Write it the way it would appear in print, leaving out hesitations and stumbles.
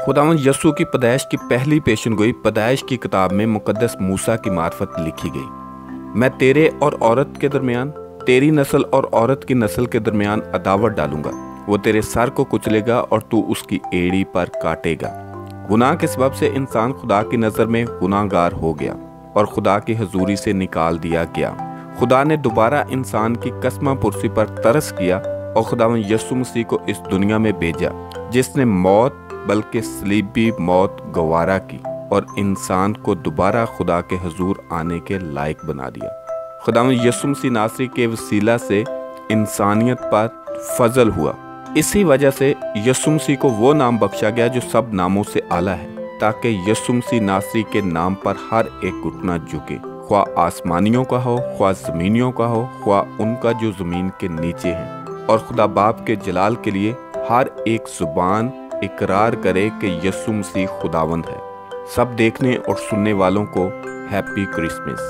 खुदावंद यस्सु की पैदाइश की पहली पेशनगोई पैदाइश की किताब में मुकद्दस मूसा की मार्फत लिखी गई। मैं तेरे और औरत के दरमियान, तेरी नस्ल और औरत की नस्ल के दरमियान अदावत डालूंगा। वो तेरे सर को कुचलेगा और तू उसकी एड़ी पर काटेगा। गुनाह के सबब से इंसान खुदा की नज़र में गुनाहगार हो गया और खुदा की हजूरी से निकाल दिया गया। खुदा ने दोबारा इंसान की कसमा पुरसी पर तरस किया और खुदावंद यस्सु मसीह को इस दुनिया में भेजा, जिसने मौत बल्कि सलीबी मौत गवारा की और इंसान को दोबारा खुदा के हजूर आने के लायक बना दिया। खुदावंद यस्सु मसीह नासरी के वसीला से इंसानियत पर फजल हुआ। इसी वजह से यस्सु मसीह को वो नाम बख्शा गया जो सब नामों से आला है, ताकि यस्सु मसीह नासरी के नाम पर हर एक घुटना झुके, ख्वाह आसमानियों का हो, ख्वाह ज़मीनियों का हो, ख्वाह उनका जो ज़मीन के नीचे है। और खुदा बाप के जलाल के लिए हर एक जुबान इकरार करे कि यस्सु मसीह खुदावंद है। सब देखने और सुनने वालों को हैप्पी क्रिसमस।